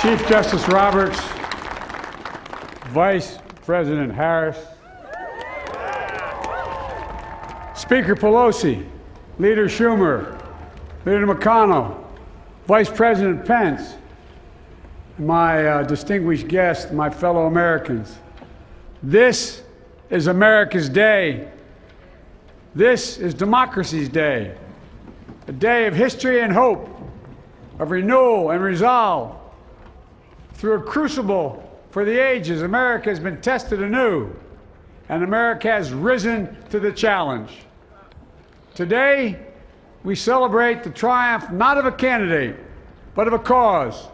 Chief Justice Roberts, Vice President Harris, Speaker Pelosi, Leader Schumer, Leader McConnell, Vice President Pence, and my distinguished guests, my fellow Americans. This is America's day. This is democracy's day, a day of history and hope, of renewal and resolve. Through a crucible for the ages, America has been tested anew, and America has risen to the challenge. Today, we celebrate the triumph not of a candidate, but of a cause,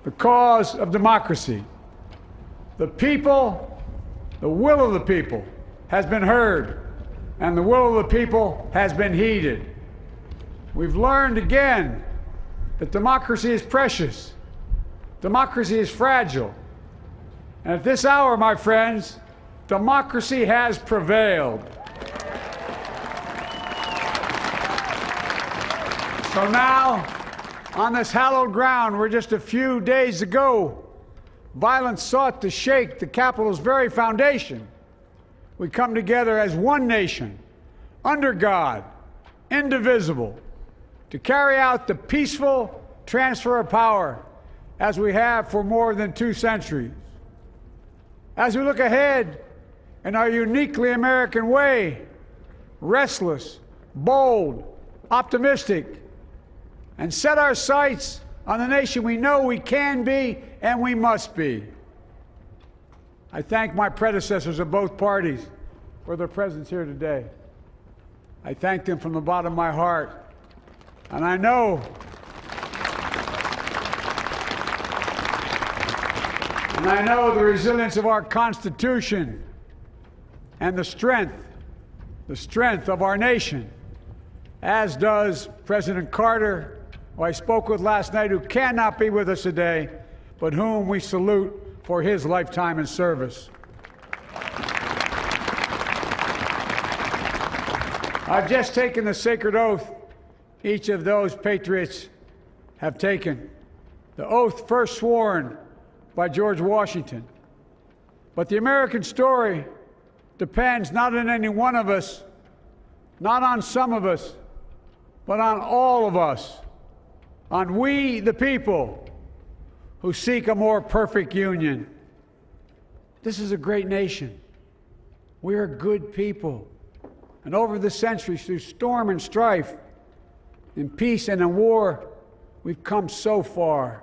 the cause of democracy. The people, the will of the people, has been heard, and the will of the people has been heeded. We've learned again that democracy is precious, democracy is fragile, and at this hour, my friends, democracy has prevailed. So now, on this hallowed ground where just a few days ago, violence sought to shake the Capitol's very foundation, we come together as one nation, under God, indivisible, to carry out the peaceful transfer of power as we have for more than 2 centuries. As we look ahead in our uniquely American way, restless, bold, optimistic, and set our sights on the nation we know we can be and we must be. I thank my predecessors of both parties for their presence here today. I thank them from the bottom of my heart. And I know the resilience of our Constitution and the strength of our nation, as does President Carter, who I spoke with last night, who cannot be with us today, but whom we salute for his lifetime in service. I've just taken the sacred oath each of those patriots have taken, the oath first sworn by George Washington. But the American story depends not on any one of us, not on some of us, but on all of us, on we the people who seek a more perfect union. This is a great nation. We are good people. And over the centuries, through storm and strife, in peace and in war, we've come so far,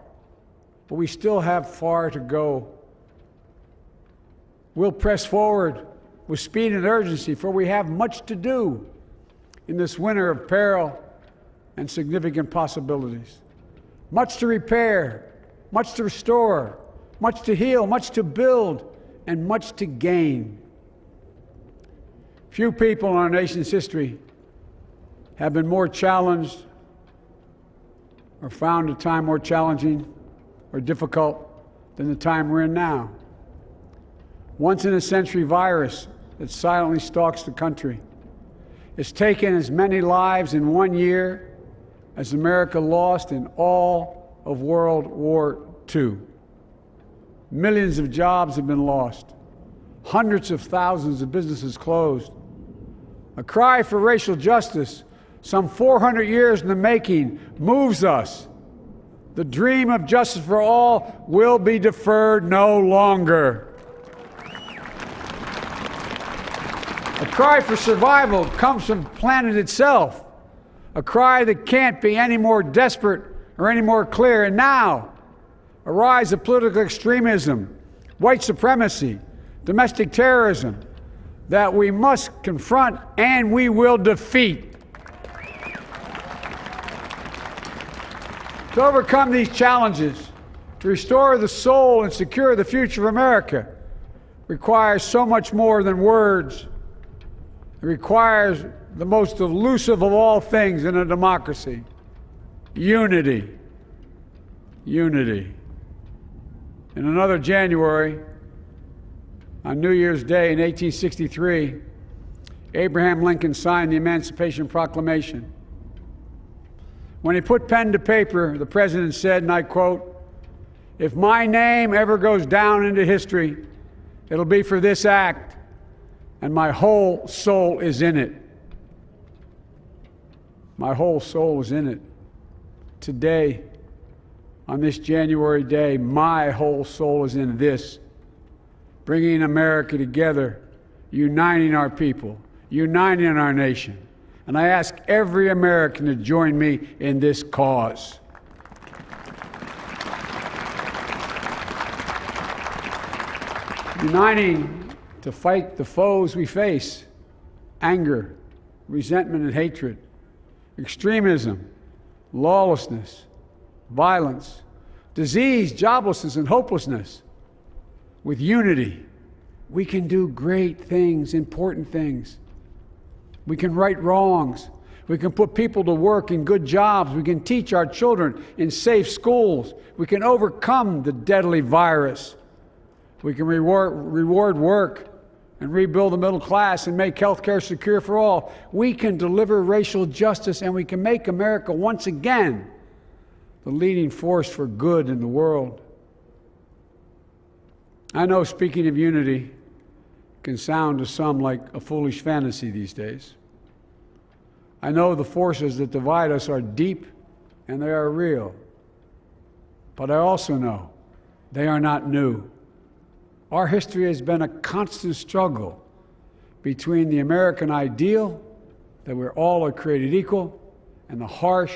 but we still have far to go. We'll press forward with speed and urgency, for we have much to do in this winter of peril and significant possibilities. Much to repair, much to restore, much to heal, much to build, and much to gain. Few people in our nation's history have been more challenged or found a time more challenging or difficult than the time we're in now. Once-in-a-century virus that silently stalks the country has taken as many lives in 1 year as America lost in all of World War II. Millions of jobs have been lost. Hundreds of thousands of businesses closed. A cry for racial justice, some 400 years in the making, moves us. The dream of justice for all will be deferred no longer. A cry for survival comes from the planet itself, a cry that can't be any more desperate or any more clear. And now, a rise of political extremism, white supremacy, domestic terrorism, that we must confront and we will defeat. To overcome these challenges, to restore the soul and secure the future of America, requires so much more than words. It requires the most elusive of all things in a democracy: unity. Unity. In another January, on New Year's Day in 1863, Abraham Lincoln signed the Emancipation Proclamation. When he put pen to paper, the president said, and I quote, If my name ever goes down into history, it'll be for this act, and my whole soul is in it. My whole soul is in it. Today, on this January day, my whole soul is in this, bringing America together, uniting our people, uniting our nation. And I ask every American to join me in this cause. Uniting to fight the foes we face: anger, resentment and hatred, extremism, lawlessness, violence, disease, joblessness, and hopelessness. With unity, we can do great things, important things. We can right wrongs. We can put people to work in good jobs. We can teach our children in safe schools. We can overcome the deadly virus. We can reward work and rebuild the middle class and make health care secure for all. We can deliver racial justice, and we can make America once again the leading force for good in the world. I know speaking of unity can sound to some like a foolish fantasy these days. I know the forces that divide us are deep and they are real. But I also know they are not new. Our history has been a constant struggle between the American ideal that we're all are created equal and the harsh,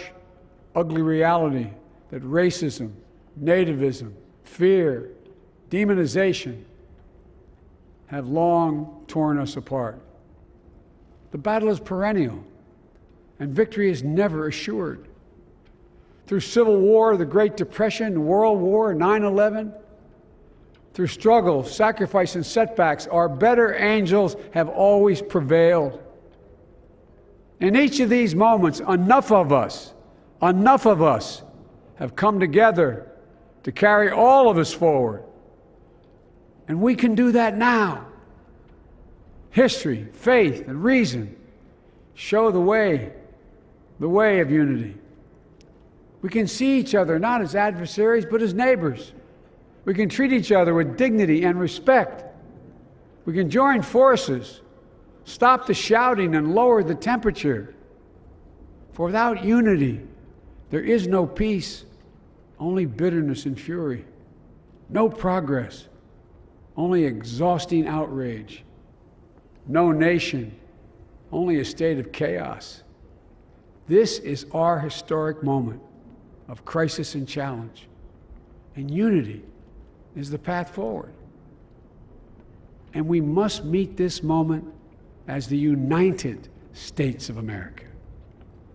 ugly reality that racism, nativism, fear, demonization have long torn us apart. The battle is perennial, and victory is never assured. Through Civil War, the Great Depression, World War, 9/11, through struggle, sacrifice, and setbacks, our better angels have always prevailed. In each of these moments, enough of us have come together to carry all of us forward. And we can do that now. History, faith, and reason show the way of unity. We can see each other not as adversaries, but as neighbors. We can treat each other with dignity and respect. We can join forces, stop the shouting, and lower the temperature. For without unity, there is no peace, only bitterness and fury. No progress, only exhausting outrage. No nation, only a state of chaos. This is our historic moment of crisis and challenge, and unity is the path forward. And we must meet this moment as the United States of America.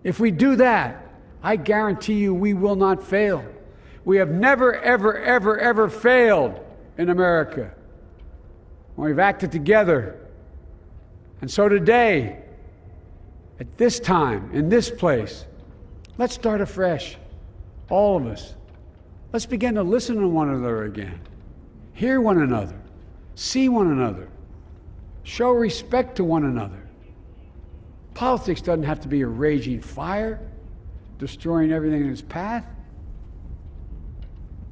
If we do that, I guarantee you we will not fail. We have never, ever, ever, ever failed in America when we've acted together. And so today, at this time, in this place, let's start afresh, all of us. Let's begin to listen to one another again, hear one another, see one another, show respect to one another. Politics doesn't have to be a raging fire, destroying everything in its path.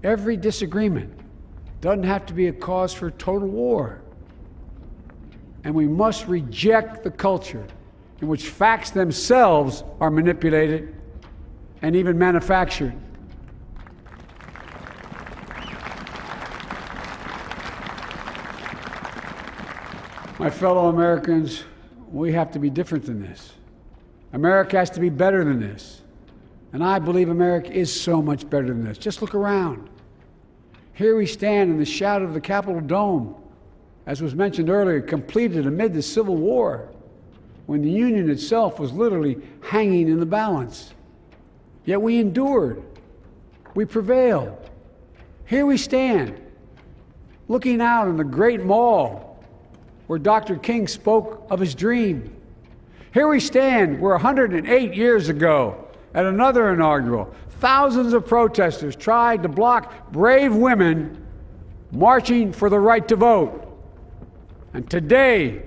Every disagreement doesn't have to be a cause for total war. And we must reject the culture in which facts themselves are manipulated and even manufactured. My fellow Americans, we have to be different than this. America has to be better than this. And I believe America is so much better than this. Just look around. Here we stand in the shadow of the Capitol Dome, as was mentioned earlier, completed amid the Civil War, when the Union itself was literally hanging in the balance. Yet we endured. We prevailed. Here we stand, looking out on the great mall where Dr. King spoke of his dream. Here we stand where 108 years ago, at another inaugural, thousands of protesters tried to block brave women marching for the right to vote. And today,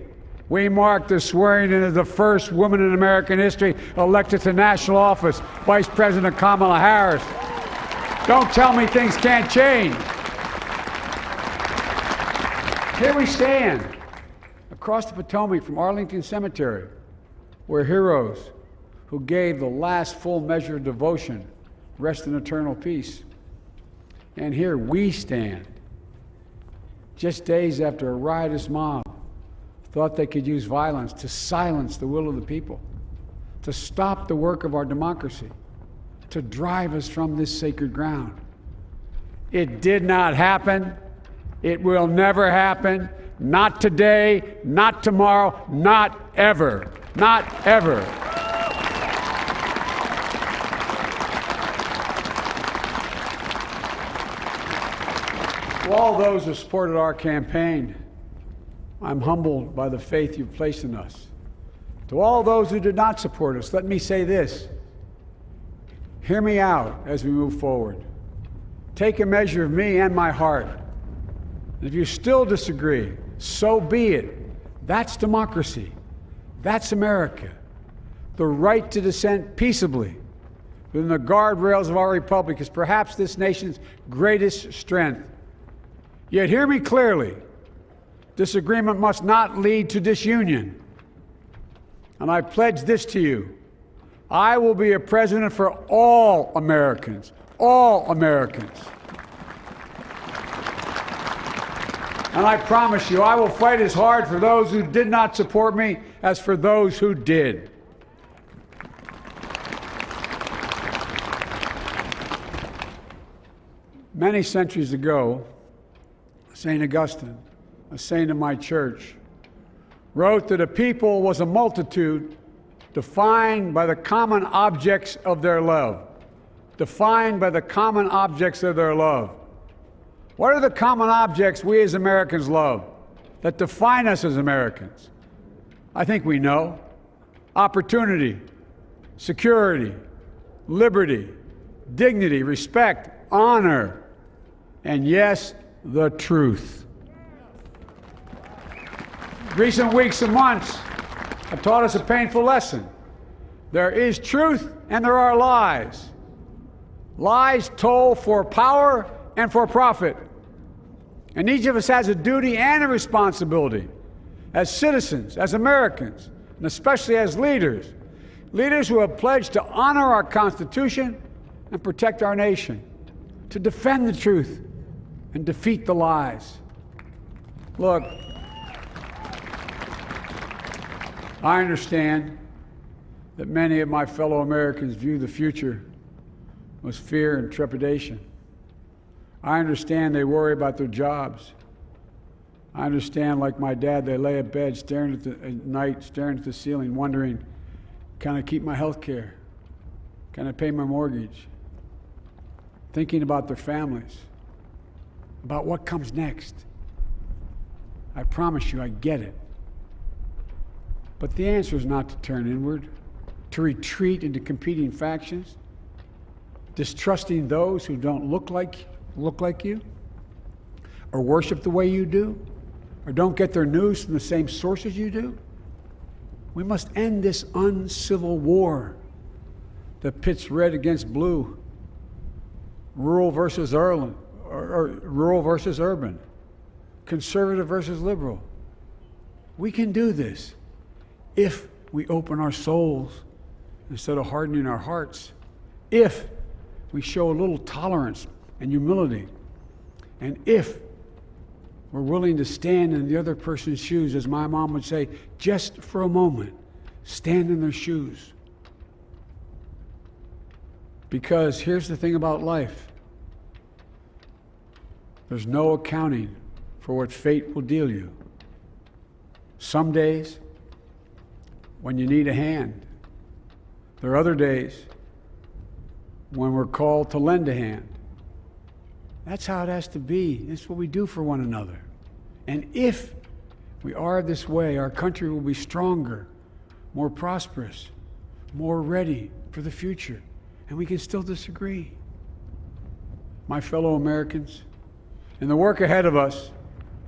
we mark the swearing in of the first woman in American history elected to national office, Vice President Kamala Harris. Don't tell me things can't change. Here we stand across the Potomac from Arlington Cemetery, where heroes who gave the last full measure of devotion rest in eternal peace. And here we stand, just days after a riotous mob thought they could use violence to silence the will of the people, to stop the work of our democracy, to drive us from this sacred ground. It did not happen. It will never happen. Not today, not tomorrow, not ever. Not ever. To all those who supported our campaign, I'm humbled by the faith you've placed in us. To all those who did not support us, let me say this. Hear me out as we move forward. Take a measure of me and my heart. And if you still disagree, so be it. That's democracy. That's America. The right to dissent peaceably within the guardrails of our republic is perhaps this nation's greatest strength. Yet hear me clearly. Disagreement must not lead to disunion. And I pledge this to you. I will be a president for all Americans. All Americans. And I promise you, I will fight as hard for those who did not support me as for those who did. Many centuries ago, St. Augustine, a saint of my church, wrote that a people was a multitude defined by the common objects of their love. Defined by the common objects of their love. What are the common objects we as Americans love that define us as Americans? I think we know. Opportunity, security, liberty, dignity, respect, honor, and yes, the truth. Recent weeks and months have taught us a painful lesson. There is truth and there are lies. Lies told for power and for profit. And each of us has a duty and a responsibility as citizens, as Americans, and especially as leaders. Leaders who have pledged to honor our Constitution and protect our nation, to defend the truth and defeat the lies. Look, I understand that many of my fellow Americans view the future with fear and trepidation. I understand they worry about their jobs. I understand, like my dad, they lay at bed at night, staring at the ceiling, wondering, can I keep my health care? Can I pay my mortgage? Thinking about their families, about what comes next. I promise you, I get it. But the answer is not to turn inward, to retreat into competing factions, distrusting those who don't look like you, or worship the way you do, or don't get their news from the same sources you do. We must end this uncivil war that pits red against blue, rural versus urban, conservative versus liberal. We can do this if we open our souls instead of hardening our hearts, if we show a little tolerance and humility, and if we're willing to stand in the other person's shoes, as my mom would say, just for a moment, stand in their shoes. Because here's the thing about life. There's no accounting for what fate will deal you. Some days, when you need a hand. There are other days when we're called to lend a hand. That's how it has to be. That's what we do for one another. And if we are this way, our country will be stronger, more prosperous, more ready for the future. And we can still disagree. My fellow Americans, in the work ahead of us,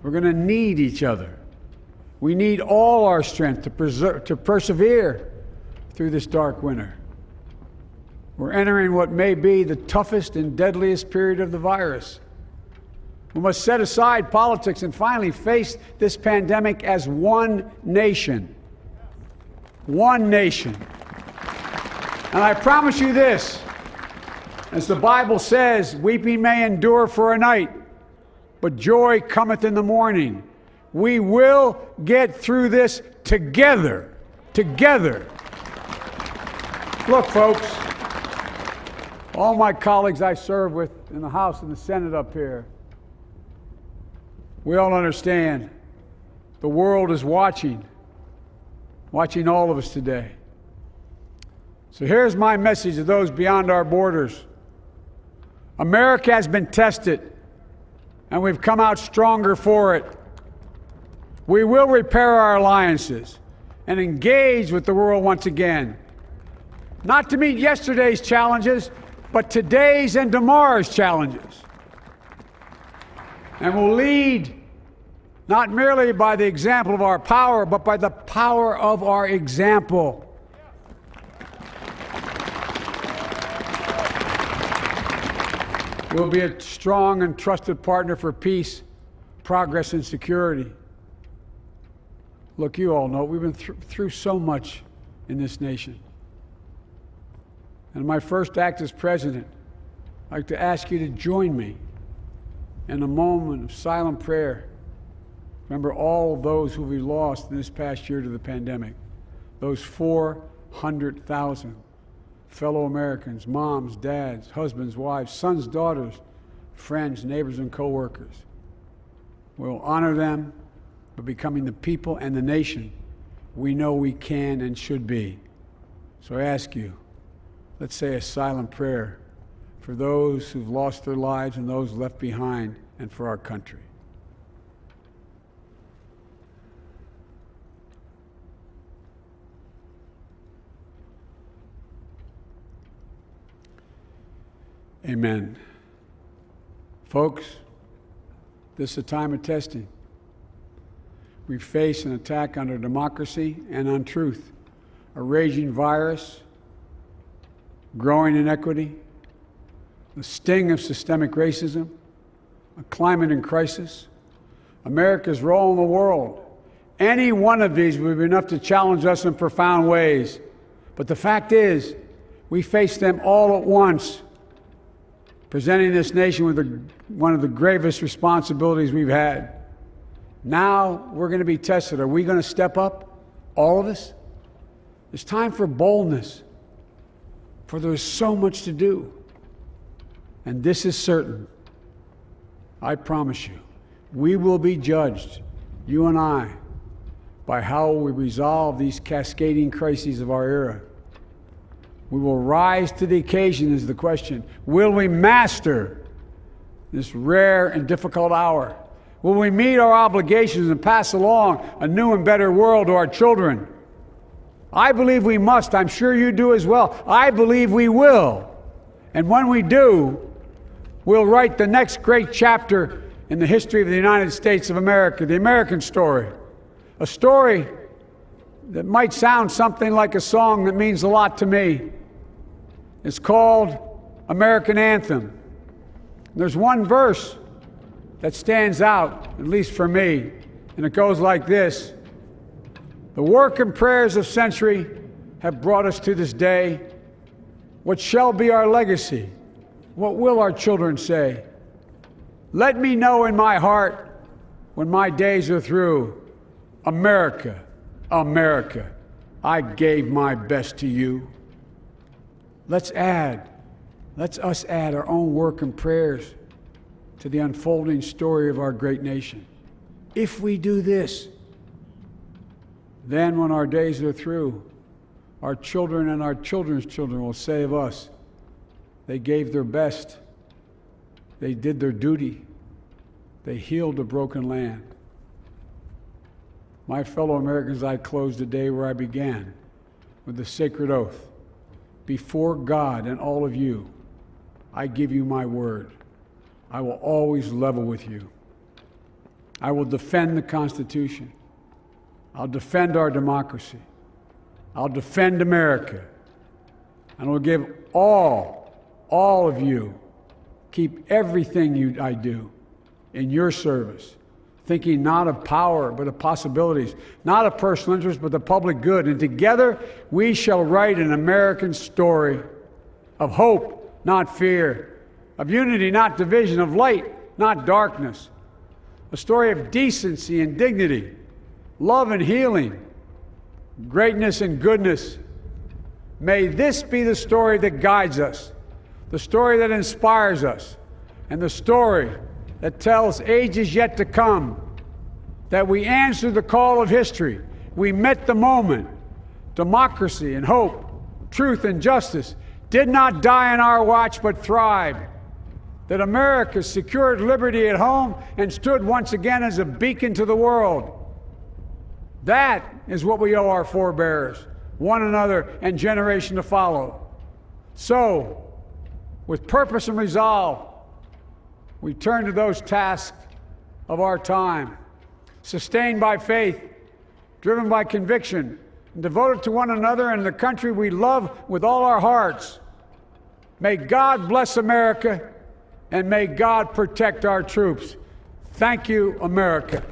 we're going to need each other. We need all our strength to persevere through this dark winter. We're entering what may be the toughest and deadliest period of the virus. We must set aside politics and finally face this pandemic as one nation. One nation. And I promise you this, as the Bible says, weeping may endure for a night, but joy cometh in the morning. We will get through this together. Together. Look, folks, all my colleagues I serve with in the House and the Senate up here, we all understand the world is watching all of us today. So here's my message to those beyond our borders. America has been tested, and we've come out stronger for it. We will repair our alliances and engage with the world once again, not to meet yesterday's challenges, but today's and tomorrow's challenges. And we'll lead not merely by the example of our power, but by the power of our example. We'll be a strong and trusted partner for peace, progress, and security. Look, you all know we've been through so much in this nation. And my first act as president, I'd like to ask you to join me in a moment of silent prayer. Remember all those who we lost in this past year to the pandemic. Those 400,000 fellow Americans, moms, dads, husbands, wives, sons, daughters, friends, neighbors, and co-workers. We'll honor them by becoming the people and the nation we know we can and should be. So I ask you, let's say a silent prayer for those who've lost their lives and those left behind, and for our country. Amen. Folks, this is a time of testing. We face an attack on our democracy and on truth, a raging virus, growing inequity, the sting of systemic racism, a climate in crisis, America's role in the world. Any one of these would be enough to challenge us in profound ways. But the fact is, we face them all at once, presenting this nation with one of the gravest responsibilities we've had. Now we're going to be tested. Are we going to step up, all of us? It's time for boldness, for there's so much to do. And this is certain. I promise you, we will be judged, you and I, by how we resolve these cascading crises of our era. We will rise to the occasion is the question. Will we master this rare and difficult hour? Will we meet our obligations and pass along a new and better world to our children? I believe we must. I'm sure you do as well. I believe we will. And when we do, we'll write the next great chapter in the history of the United States of America, the American story. A story that might sound something like a song that means a lot to me. It's called American Anthem. There's one verse that stands out, at least for me, and it goes like this. The work and prayers of century have brought us to this day. What shall be our legacy? What will our children say? Let me know in my heart when my days are through. America, America, I gave my best to you. Let's us add our own work and prayers to the unfolding story of our great nation. If we do this, then when our days are through, our children and our children's children will say of us, they gave their best, they did their duty, they healed a broken land. My fellow Americans, I close the day where I began, with the sacred oath. Before God and all of you, I give you my word. I will always level with you. I will defend the Constitution. I'll defend our democracy. I'll defend America. And I'll give all of you, keep everything I do in your service, thinking not of power, but of possibilities, not of personal interest, but the public good. And together we shall write an American story of hope, not fear, of unity, not division, of light, not darkness, a story of decency and dignity, love and healing, greatness and goodness. May this be the story that guides us, the story that inspires us, and the story that tells ages yet to come that we answered the call of history. We met the moment. Democracy and hope, truth and justice did not die on our watch but thrived. That America secured liberty at home and stood once again as a beacon to the world. That is what we owe our forebears, one another, and generation to follow. So, with purpose and resolve, we turn to those tasks of our time, sustained by faith, driven by conviction, and devoted to one another and the country we love with all our hearts. May God bless America, and may God protect our troops. Thank you, America.